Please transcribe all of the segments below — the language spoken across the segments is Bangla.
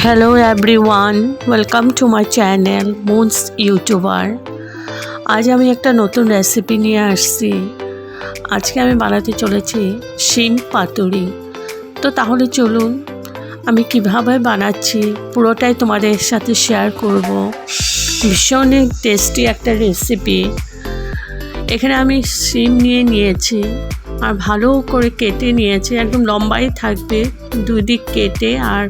Hello everyone, welcome to my channel Moons YouTuber। আজ আমি একটা নতুন রেসিপি নিয়ে আসছি। আজকে আমি বানাতে চলেছি শিম পাতুরি। তো তাহলে চলুন আমি কিভাবে বানাচ্ছি পুরোটাই তোমাদের সাথে শেয়ার করব। ভীষণ টেস্টি একটা রেসিপি। এখানে আমি শিম নিয়েছি আর ভালো করে কেটে নিয়েছি, একদম লম্বাই থাকবে, দুই দিক কেটে আর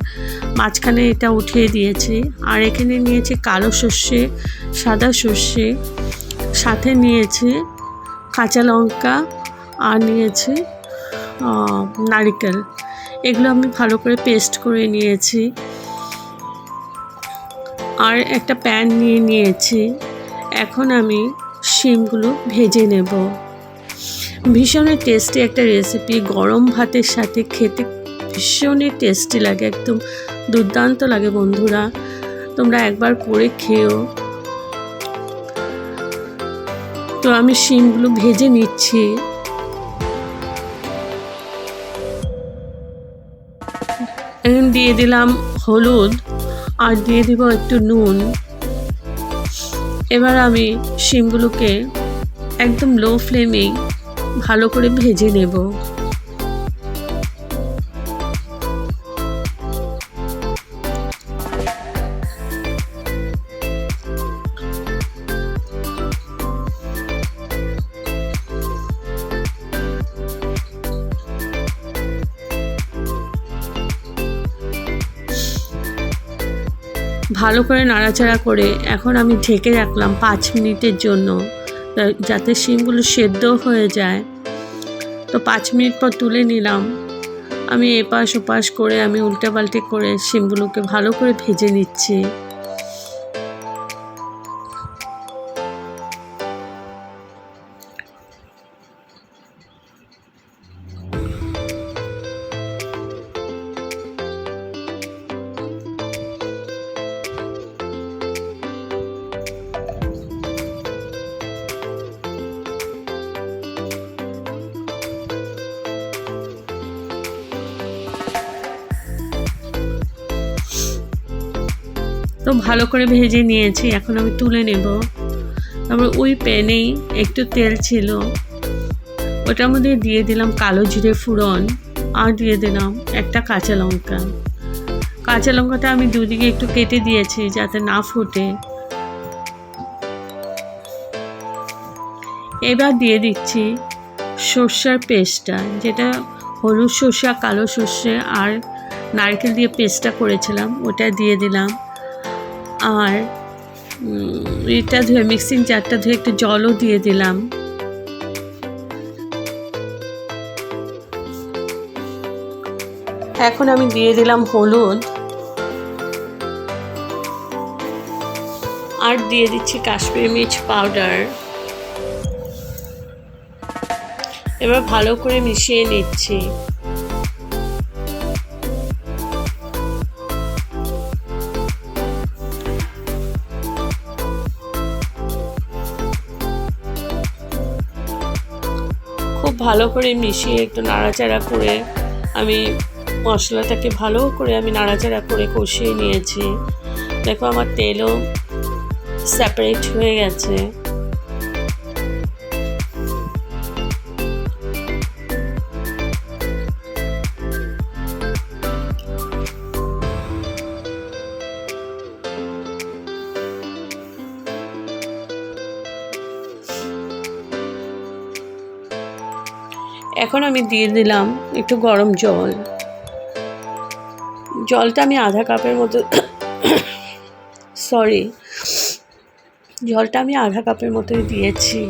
মাঝখানে এটা উঠিয়ে দিয়েছি। আর এখানে নিয়েছি কালো সর্ষে, সাদা সর্ষে, সাথে নিয়েছি কাঁচা লঙ্কা আর নিয়েছি নারকেল। এগুলো আমি ভালো করে পেস্ট করে নিয়েছি। আর একটা প্যান নিয়েছি। এখন আমি শিমগুলো ভেজে নেব। ভীষণই টেস্টি একটা রেসিপি, গরম ভাতের সাথে খেতে ভীষণই টেস্টি লাগে, একদম দুর্দান্ত লাগে। বন্ধুরা তোমরা একবার করে খেও। তো আমি শিমগুলো ভেজে নিচ্ছি। এখন দিয়ে দিলাম হলুদ আর দিয়ে দিব একটু নুন। এবার আমি শিমগুলোকে একদম লো ফ্লেমে ভালো করে ভেজে নেব। ভালো করে নাড়াচাড়া করে এখন আমি ঢেকে রাখলাম 5 মিনিটের জন্য, যাতে শিমগুলো সেদ্ধ হয়ে যায়। তো 5 মিনিট পর তুলে নিলাম। আমি এপাশ ওপাশ করে আমি উল্টাপাল্টি করে শিমগুলোকে ভালো করে ভেজে নিচ্ছি। তো ভালো করে ভেজে নিয়েছি, এখন আমি তুলে নেব। তারপর ওই প্যানেই একটু তেল ছিল, ওটার মধ্যে দিয়ে দিলাম কালো জিরে ফোড়ন আর দিয়ে দিলাম একটা কাঁচা লঙ্কা। কাঁচা লঙ্কাটা আমি দুদিকে একটু কেটে দিয়েছি যাতে না ফুটে। এবার দিয়ে দিচ্ছি সর্ষের পেস্টটা, যেটা হলুদ সর্ষে, কালো সর্ষে আর নারকেল দিয়ে পেস্টটা করেছিলাম, ওটা দিয়ে দিলাম। আর এটা ধুয়ে মিক্সিং জারটা ধুয়ে একটু জলও দিয়ে দিলাম। এখন আমি দিয়ে দিলাম হলুদ আর দিয়ে দিচ্ছি কাশ্মীরি মির্চ পাউডার। এবার ভালো করে মিশিয়ে নিচ্ছি। খুব ভালো করে মিশিয়ে একটু নাড়াচাড়া করে আমি মশলাটাকে ভালো করে আমি নাড়াচাড়া করে কষিয়ে নিয়েছি। দেখো আমার তেলও সেপারেট হয়ে গেছে। এখন আমি দিয়ে দিলাম একটু গরম জল। জলটা আমি আধা কাপের মতো জলটা আমি আধা কাপের মতোই দিয়েছি।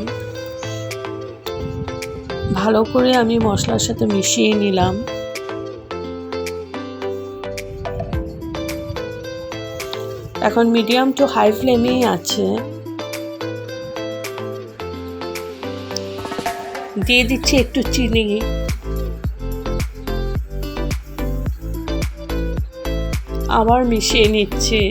ভালো করে আমি মশলার সাথে মিশিয়ে নিলাম। এখন মিডিয়াম টু হাই ফ্লেমেই আছে। দিয়ে দিচ্ছি একটু চিনি। আবার মিশিয়ে নিচ্ছি।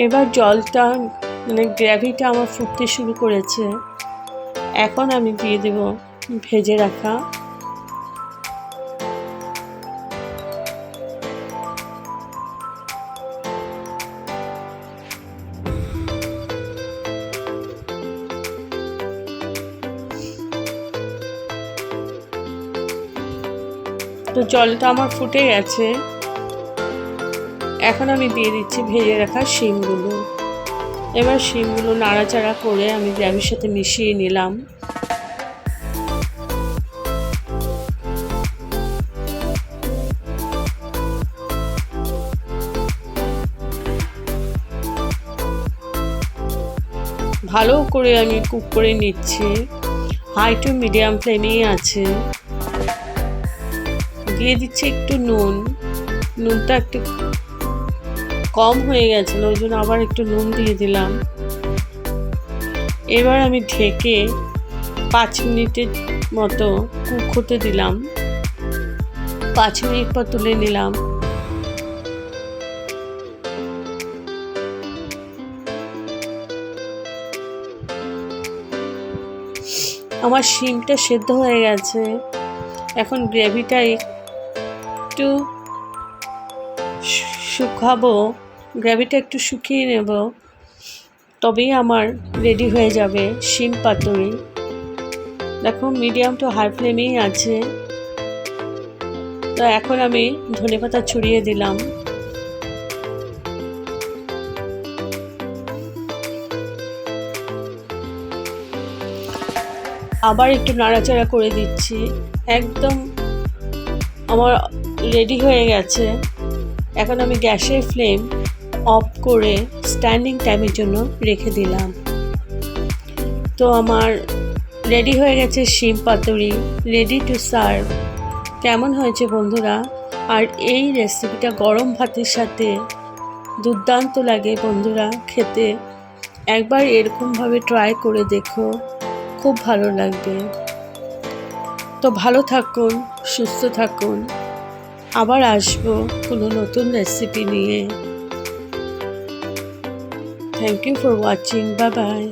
এবার জলটা মানে গ্রেভিটা আমার ফুটতে শুরু করেছে। এখন আমি দিয়ে দেব ভেজে রাখা তো জলটা আমার ফুটে গেছে। এখন আমি দিয়ে দিচ্ছি ভেজে রাখা শিমগুলো। এবার শিমগুলো নাড়াচাড়া করে আমি গ্রেভির সাথে মিশিয়ে নিলাম। ভালো করে আমি কুক করে নিচ্ছি, হাই টু মিডিয়াম ফ্লেমেই আছে। দিয়ে দিচ্ছি একটু নুন, নুনটা একটু কম হয়ে গেছিল, ওই জন্য আবার একটু নুন দিয়ে দিলাম। এবার আমি ঢেকে 5 মিনিটের মতো কুক হতে দিলাম। 5 মিনিট পর তুলে নিলাম। আমার শিমটা সেদ্ধ হয়ে গেছে। এখন গ্রেভিটা একটু শুকাবো, গ্রেভিটা একটু শুকিয়ে নেব, তবেই আমার রেডি হয়ে যাবে শিম পাতুরি। দেখো মিডিয়াম টু হাই ফ্লেমেই আছে। তো এখন আমি ধনেপাতা ছড়িয়ে দিলাম। আবার একটু নাড়াচাড়া করে দিচ্ছি। একদম আমার রেডি হয়ে গেছে। এখন আমি গ্যাসের ফ্লেম অফ করে স্ট্যান্ডিং টাইমের জন্য রেখে দিলাম। তো আমার রেডি হয়ে গেছে শিম পাতুরি, রেডি টু সার্ভ। কেমন হয়েছে বন্ধুরা? আর এই রেসিপিটা গরম ভাতের সাথে দুর্দান্ত লাগে বন্ধুরা খেতে। একবার এরকমভাবে ট্রাই করে দেখো, খুব ভালো লাগবে। তো ভালো থাকুন, সুস্থ থাকুন। আবার আসবো কোনো নতুন রেসিপি নিয়ে। Thank you for watching. Bye by.